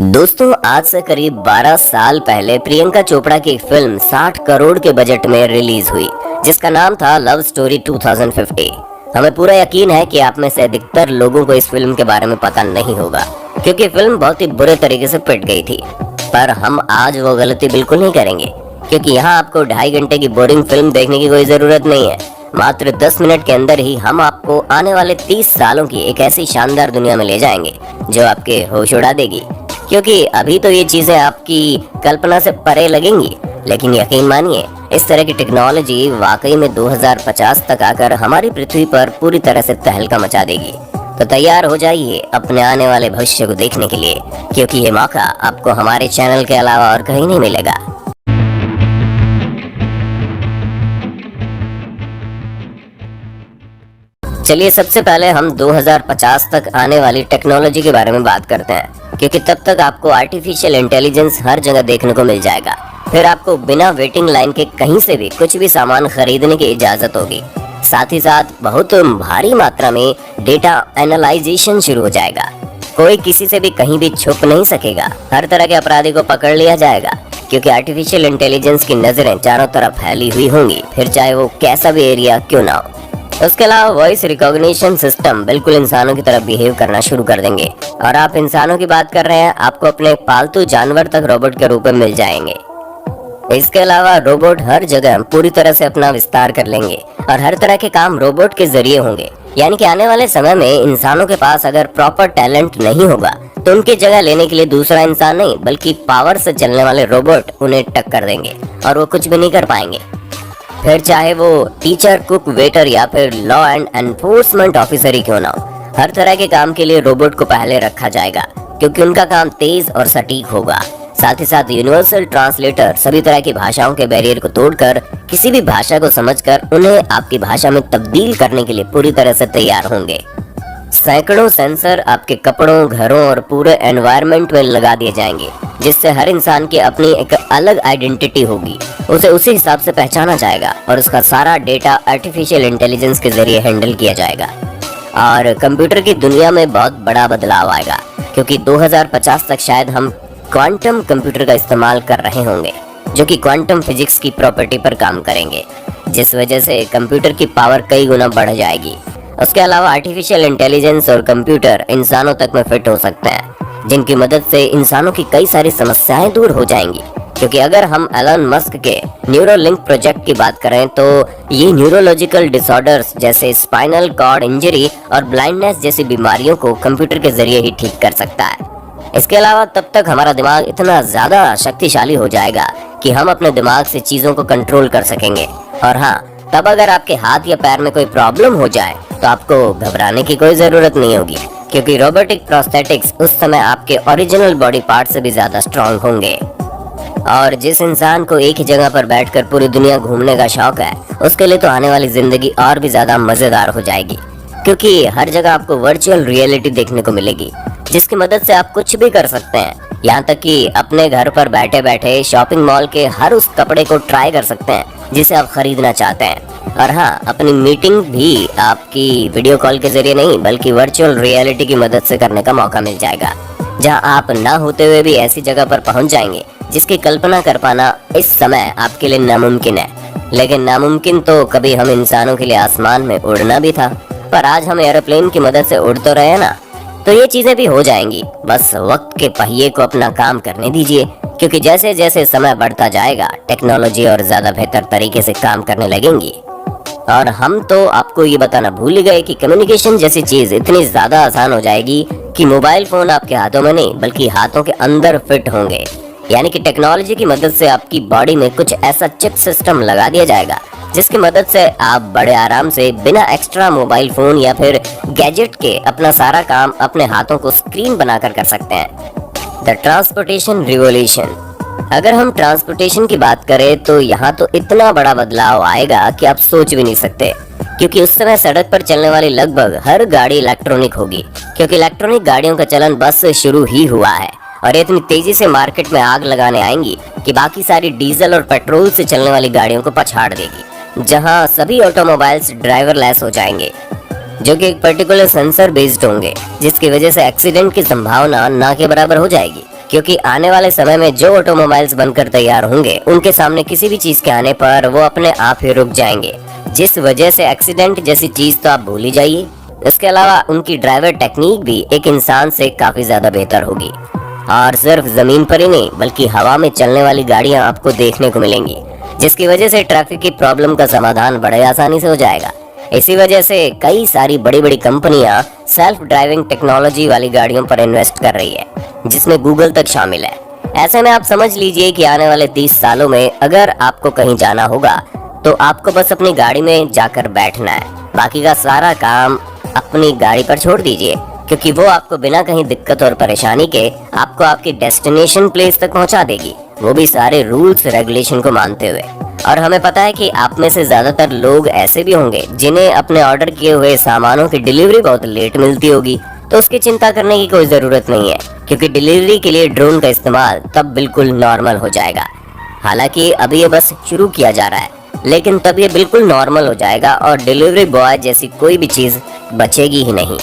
दोस्तों, आज से करीब 12 साल पहले प्रियंका चोपड़ा की एक फिल्म 60 करोड़ के बजट में रिलीज हुई, जिसका नाम था लव स्टोरी 2050। हमें पूरा यकीन है कि आप में से अधिकतर लोगों को इस फिल्म के बारे में पता नहीं होगा, क्योंकि फिल्म बहुत ही बुरे तरीके से पिट गई थी। पर हम आज वो गलती बिल्कुल नहीं करेंगे, क्योंकि यहाँ आपको 2.5 घंटे की बोरिंग फिल्म देखने की कोई जरूरत नहीं है। मात्र 10 मिनट के अंदर ही हम आपको आने वाले 30 सालों की एक ऐसी शानदार दुनिया में ले जाएंगे जो आपके होश उड़ा देगी। क्योंकि अभी तो ये चीजें आपकी कल्पना से परे लगेंगी, लेकिन यकीन मानिए, इस तरह की टेक्नोलॉजी वाकई में 2050 तक आकर हमारी पृथ्वी पर पूरी तरह से तहलका मचा देगी। तो तैयार हो जाइए अपने आने वाले भविष्य को देखने के लिए, क्योंकि ये मौका आपको हमारे चैनल के अलावा और कहीं नहीं मिलेगा। चलिए, सबसे पहले हम 2050 तक आने वाली टेक्नोलॉजी के बारे में बात करते हैं, क्योंकि तब तक आपको आर्टिफिशियल इंटेलिजेंस हर जगह देखने को मिल जाएगा। फिर आपको बिना वेटिंग लाइन के कहीं से भी कुछ भी सामान खरीदने की इजाजत होगी। साथ ही साथ बहुत भारी मात्रा में डेटा एनालाइजेशन शुरू हो जाएगा। कोई किसी से भी कहीं भी छुप नहीं सकेगा। हर तरह के अपराधी को पकड़ लिया जाएगा, क्योंकि आर्टिफिशियल इंटेलिजेंस की नजरें चारों तरफ फैली हुई होंगी, फिर चाहे वो कैसा भी एरिया क्यों ना हो। उसके अलावा वॉइस रिकॉग्निशन सिस्टम बिल्कुल इंसानों की तरह बिहेव करना शुरू कर देंगे। और आप इंसानों की बात कर रहे हैं, आपको अपने पालतू जानवर तक रोबोट के रूप में मिल जाएंगे। इसके अलावा रोबोट हर जगह पूरी तरह से अपना विस्तार कर लेंगे और हर तरह के काम रोबोट के जरिए होंगे। यानी कि आने वाले समय में इंसानों के पास अगर प्रॉपर टैलेंट नहीं होगा, तो उनकी जगह लेने के लिए दूसरा इंसान नहीं, बल्कि पावर से चलने वाले रोबोट उन्हें टक्कर देंगे और वो कुछ भी नहीं कर पाएंगे। फिर चाहे वो टीचर, कुक, वेटर या फिर लॉ एंड एनफोर्समेंट ऑफिसर ही क्यों ना हो, हर तरह के काम के लिए रोबोट को पहले रखा जाएगा, क्योंकि उनका काम तेज और सटीक होगा। साथ ही साथ यूनिवर्सल ट्रांसलेटर सभी तरह की भाषाओं के बैरियर को तोड़कर किसी भी भाषा को समझकर उन्हें आपकी भाषा में तब्दील करने के लिए पूरी तरह से तैयार होंगे। सैकड़ों सेंसर आपके कपड़ों, घरों और पूरे एनवायरनमेंट में लगा दिए जाएंगे, जिससे हर इंसान की अपनी एक अलग आइडेंटिटी होगी। उसे उसी हिसाब से पहचाना जाएगा और उसका सारा डेटा आर्टिफिशियल इंटेलिजेंस के जरिए हैंडल किया जाएगा। और कंप्यूटर की दुनिया में बहुत बड़ा बदलाव आएगा, क्योंकि 2050 तक शायद हम क्वांटम कंप्यूटर का इस्तेमाल कर रहे होंगे, जो कि क्वांटम फिजिक्स की प्रॉपर्टी पर काम करेंगे, जिस वजह से कंप्यूटर की पावर कई गुना बढ़ जाएगी। उसके अलावा आर्टिफिशियल इंटेलिजेंस और कंप्यूटर इंसानों तक में फिट हो सकते हैं, जिनकी मदद से इंसानों की कई सारी समस्याएं दूर हो जाएंगी। क्योंकि अगर हम एलन मस्क के न्यूरोलिंक प्रोजेक्ट की बात करें, तो ये न्यूरोलॉजिकल डिसऑर्डर्स जैसे स्पाइनल कॉर्ड इंजरी और ब्लाइंडनेस जैसी बीमारियों को कंप्यूटर के जरिए ही ठीक कर सकता है। इसके अलावा तब तक हमारा दिमाग इतना ज्यादा शक्तिशाली हो जाएगा कि हम अपने दिमाग से चीजों को कंट्रोल कर सकेंगे। और हाँ, तब अगर आपके हाथ या पैर में कोई प्रॉब्लम हो जाए, तो आपको घबराने की कोई जरूरत नहीं होगी, क्योंकि रोबोटिक प्रोस्थेटिक्स उस समय आपके ओरिजिनल बॉडी पार्ट से भी ज्यादा स्ट्रांग होंगे। और जिस इंसान को एक ही जगह पर बैठकर पूरी दुनिया घूमने का शौक है, उसके लिए तो आने वाली जिंदगी और भी ज्यादा मजेदार हो जाएगी, क्योंकि हर जगह आपको वर्चुअल रियलिटी देखने को मिलेगी, जिसकी मदद से आप कुछ भी कर सकते हैं। यहाँ तक कि अपने घर पर बैठे बैठे शॉपिंग मॉल के हर उस कपड़े को ट्राई कर सकते हैं जिसे आप खरीदना चाहते हैं। और हाँ, अपनी मीटिंग भी आपकी वीडियो कॉल के जरिए नहीं, बल्कि वर्चुअल रियलिटी की मदद से करने का मौका मिल जाएगा, जहाँ आप ना होते हुए भी ऐसी जगह पर पहुँच जाएंगे जिसकी कल्पना कर पाना इस समय आपके लिए नामुमकिन है। लेकिन नामुमकिन तो कभी हम इंसानों के लिए आसमान में उड़ना भी था, पर आज हम एरोप्लेन की मदद से उड़ तो रहे हैं ना। तो ये चीजें भी हो जाएंगी, बस वक्त के पहिए को अपना काम करने दीजिए, क्योंकि जैसे जैसे समय बढ़ता जाएगा, टेक्नोलॉजी और ज्यादा बेहतर तरीके से काम करने लगेंगी। और हम तो आपको ये बताना भूल ही गए कि कम्युनिकेशन जैसी चीज इतनी ज्यादा आसान हो जाएगी कि मोबाइल फोन आपके हाथों में नहीं, बल्कि हाथों के अंदर फिट होंगे। यानी कि टेक्नोलॉजी की मदद से आपकी बॉडी में कुछ ऐसा चिप सिस्टम लगा दिया जाएगा, जिसकी मदद से आप बड़े आराम से बिना एक्स्ट्रा मोबाइल फोन या फिर गैजेट के अपना सारा काम अपने हाथों को स्क्रीन बनाकर कर सकते हैं। The transportation revolution. अगर हम ट्रांसपोर्टेशन की बात करें, तो यहाँ तो इतना बड़ा बदलाव आएगा कि आप सोच भी नहीं सकते, क्योंकि उस समय सड़क पर चलने वाली लगभग हर गाड़ी इलेक्ट्रॉनिक होगी, क्योंकि इलेक्ट्रॉनिक गाड़ियों का चलन बस से शुरू ही हुआ है और ये इतनी तेजी से मार्केट में आग लगाने आएंगी कि बाकी सारी डीजल और पेट्रोल से चलने वाली गाड़ियों को पछाड़ देगी, जहां सभी ऑटोमोबाइल्स ड्राइवरलेस हो जाएंगे, जो कि एक पर्टिकुलर सेंसर बेस्ड होंगे, जिसकी वजह से एक्सीडेंट की संभावना ना के बराबर हो जाएगी। क्योंकि आने वाले समय में जो ऑटोमोबाइल्स बनकर तैयार होंगे उनके सामने किसी भी चीज के आने पर वो अपने आप ही रुक जाएंगे, जिस वजह से एक्सीडेंट जैसी चीज तो आप भूल ही जाइए। इसके अलावा उनकी ड्राइवर टेक्निक भी एक इंसान से काफी ज्यादा बेहतर होगी और सिर्फ जमीन पर ही नहीं बल्कि हवा में चलने वाली गाड़ियां आपको देखने को मिलेंगी, जिसकी वजह से ट्रैफिक की प्रॉब्लम का समाधान बड़े आसानी से हो जाएगा। इसी वजह से कई सारी बड़ी बड़ी कंपनियां सेल्फ ड्राइविंग टेक्नोलॉजी वाली गाड़ियों पर इन्वेस्ट कर रही है, जिसमें गूगल तक शामिल है। ऐसे में आप समझ लीजिए कि आने वाले 30 सालों में अगर आपको कहीं जाना होगा तो आपको बस अपनी गाड़ी में जाकर बैठना है, बाकी का सारा काम अपनी गाड़ी पर छोड़ दीजिए, क्योंकि वो आपको बिना कहीं दिक्कत और परेशानी के आपको आपकी डेस्टिनेशन प्लेस तक पहुंचा देगी, वो भी सारे रूल्स रेगुलेशन को मानते हुए। और हमें पता है कि आप में से ज्यादातर लोग ऐसे भी होंगे जिन्हें अपने ऑर्डर किए हुए सामानों की डिलीवरी बहुत लेट मिलती होगी, तो उसकी चिंता करने की कोई जरूरत नहीं है, क्योंकि डिलीवरी के लिए ड्रोन का इस्तेमाल तब बिल्कुल नॉर्मल हो जाएगा। हालांकि अभी ये बस शुरू किया जा रहा है, लेकिन तब ये बिल्कुल नॉर्मल हो जाएगा और डिलीवरी बॉय जैसी कोई भी चीज बचेगी ही नहीं।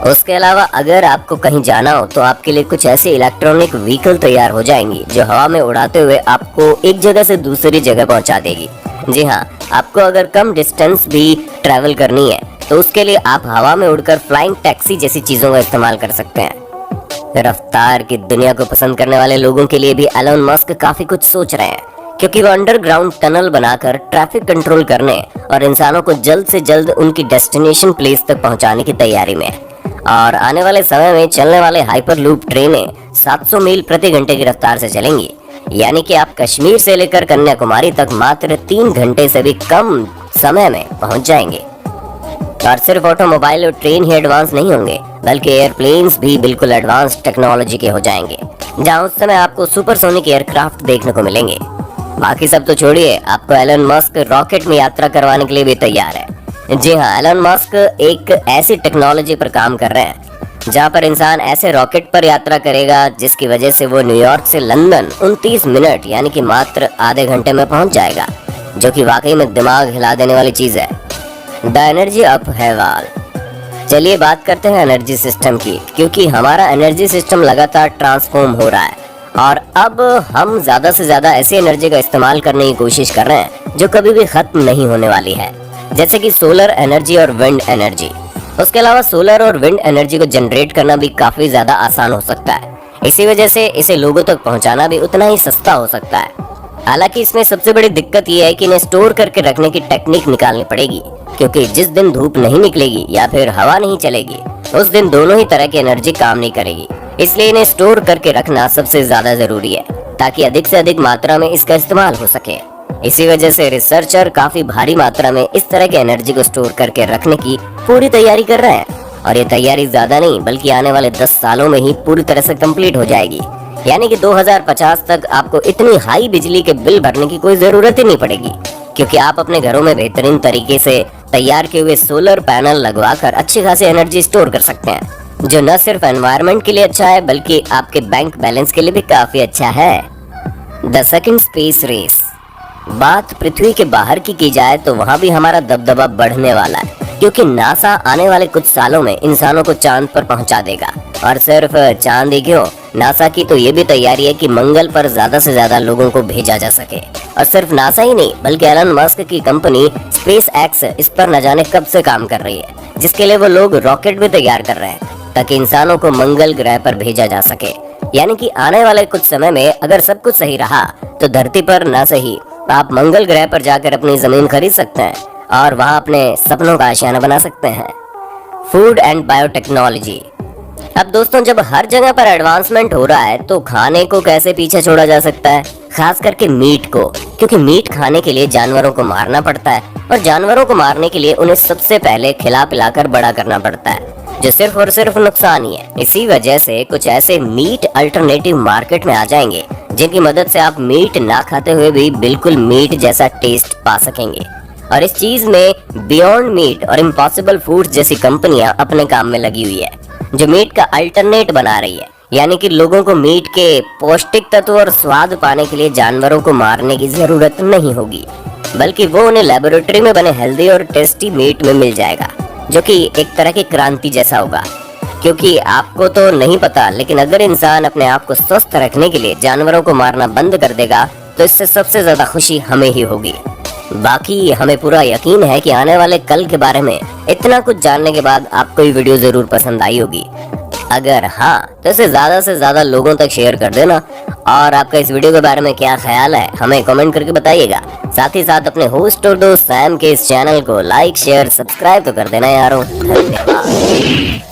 उसके अलावा अगर आपको कहीं जाना हो तो आपके लिए कुछ ऐसे इलेक्ट्रॉनिक व्हीकल तैयार हो जाएंगी जो हवा में उड़ाते हुए आपको एक जगह से दूसरी जगह पहुंचा देगी। जी हाँ, आपको अगर कम डिस्टेंस भी ट्रैवल करनी है तो उसके लिए आप हवा में उड़कर फ्लाइंग टैक्सी जैसी चीजों का इस्तेमाल कर सकते हैं। रफ्तार की दुनिया को पसंद करने वाले लोगों के लिए भी एलन मस्क काफी कुछ सोच रहे हैं, क्योंकि वो अंडरग्राउंड टनल बनाकर ट्रैफिक कंट्रोल करने और इंसानों को जल्द से जल्द उनकी डेस्टिनेशन प्लेस तक पहुंचाने की तैयारी में है। और आने वाले समय में चलने वाले हाइपर लूप ट्रेनें 700 मील प्रति घंटे की रफ्तार से चलेंगी, यानी कि आप कश्मीर से लेकर कन्याकुमारी तक मात्र 3 घंटे से भी कम समय में पहुंच जाएंगे। और सिर्फ ऑटोमोबाइल और ट्रेन ही एडवांस नहीं होंगे, बल्कि एयरप्लेन्स भी बिल्कुल एडवांस टेक्नोलॉजी के हो जाएंगे, जहां उस समय आपको सुपरसोनिक एयरक्राफ्ट देखने को मिलेंगे। बाकी सब तो छोड़िए, आपको एलन मस्क रॉकेट में यात्रा करवाने के लिए भी तैयार है। जी हाँ, एलन मस्क एक ऐसी टेक्नोलॉजी पर काम कर रहे हैं जहाँ पर इंसान ऐसे रॉकेट पर यात्रा करेगा जिसकी वजह से वो न्यूयॉर्क से लंदन 29 मिनट यानी कि मात्र आधे घंटे में पहुंच जाएगा, जो कि वाकई में दिमाग हिला देने वाली चीज है। द एनर्जी अप है वाल। चलिए बात करते हैं एनर्जी सिस्टम की, क्योंकि हमारा एनर्जी सिस्टम लगातार ट्रांसफॉर्म हो रहा है और अब हम ज्यादा से ज्यादा ऐसी एनर्जी का इस्तेमाल करने की कोशिश कर रहे हैं जो कभी भी खत्म नहीं होने वाली है, जैसे कि सोलर एनर्जी और विंड एनर्जी। उसके अलावा सोलर और विंड एनर्जी को जनरेट करना भी काफी ज्यादा आसान हो सकता है, इसी वजह से इसे लोगों तक पहुंचाना भी उतना ही सस्ता हो सकता है। हालांकि इसमें सबसे बड़ी दिक्कत यह है कि इन्हें स्टोर करके रखने की टेक्निक निकालनी पड़ेगी, क्योंकि जिस दिन धूप नहीं निकलेगी या फिर हवा नहीं चलेगी उस दिन दोनों ही तरह की एनर्जी काम नहीं करेगी। इसलिए इन्हें स्टोर करके रखना सबसे ज्यादा जरूरी है, ताकि अधिक से अधिक मात्रा में इसका इस्तेमाल हो सके। इसी वजह से रिसर्चर काफी भारी मात्रा में इस तरह की एनर्जी को स्टोर करके रखने की पूरी तैयारी कर रहे हैं, और ये तैयारी ज्यादा नहीं बल्कि आने वाले 10 सालों में ही पूरी तरह से कंप्लीट हो जाएगी। यानी कि 2050 तक आपको इतनी हाई बिजली के बिल भरने की कोई जरूरत ही नहीं पड़ेगी, क्योंकि आप अपने घरों में बेहतरीन तरीके से तैयार किए हुए सोलर पैनल लगवाकर अच्छी खासी एनर्जी स्टोर कर सकते हैं, जो न सिर्फ एनवायरनमेंट के लिए अच्छा है बल्कि आपके बैंक बैलेंस के लिए भी काफी अच्छा है। The second space race. बात पृथ्वी के बाहर की जाए तो वहाँ भी हमारा दबदबा बढ़ने वाला है, क्योंकि नासा आने वाले कुछ सालों में इंसानों को चांद पर पहुंचा देगा। और सिर्फ चांद ही क्यों, नासा की तो ये भी तैयारी है कि मंगल पर ज्यादा से ज्यादा लोगों को भेजा जा सके। और सिर्फ नासा ही नहीं बल्कि एलन मस्क की कंपनी स्पेस एक्स इस पर न जाने कब से काम कर रही है, जिसके लिए वो लोग रॉकेट भी तैयार कर रहे हैं ताकि इंसानों को मंगल ग्रह पर भेजा जा सके। यानी कि आने वाले कुछ समय में अगर सब कुछ सही रहा तो धरती पर न सही आप मंगल ग्रह पर जाकर अपनी जमीन खरीद सकते हैं और वहां अपने सपनों का आशियाना बना सकते हैं। Food and biotechnology. अब दोस्तों, जब हर जगह पर एडवांसमेंट हो रहा है तो खाने को कैसे पीछे छोड़ा जा सकता है, खास करके मीट को, क्योंकि मीट खाने के लिए जानवरों को मारना पड़ता है और जानवरों को मारने के लिए उन्हें सबसे पहले खिला पिलाकर बड़ा करना पड़ता है, जो सिर्फ और सिर्फ नुकसान ही है। इसी वजह से कुछ ऐसे मीट अल्टरनेटिव मार्केट में आ जाएंगे जिनकी मदद से आप मीट ना खाते हुए भी बिल्कुल मीट जैसा टेस्ट पा सकेंगे। और इस चीज में बियॉन्ड मीट और इम्पॉसिबल फूड्स जैसी कंपनियां अपने काम में लगी हुई है, जो मीट का अल्टरनेट बना रही है। यानी कि लोगों को मीट के पौष्टिक तत्व और स्वाद पाने के लिए जानवरों को मारने की जरूरत नहीं होगी, बल्कि वो उन्हें लेबोरेटरी में बने हेल्दी और टेस्टी मीट में मिल जाएगा, जो कि एक तरह की क्रांति जैसा होगा। क्योंकि आपको तो नहीं पता, लेकिन अगर इंसान अपने आप को स्वस्थ रखने के लिए जानवरों को मारना बंद कर देगा तो इससे सबसे ज्यादा खुशी हमें ही होगी। बाकी हमें पूरा यकीन है कि आने वाले कल के बारे में इतना कुछ जानने के बाद आपको ये वीडियो जरूर पसंद आई होगी। अगर हाँ तो इसे ज्यादा से ज्यादा लोगों तक शेयर कर देना। और आपका इस वीडियो के बारे में क्या ख्याल है हमें कमेंट करके बताइएगा। साथ ही साथ अपने होस्ट और दोस्त सैम के इस चैनल को लाइक शेयर सब्सक्राइब तो कर देना यारों। धन्यवाद।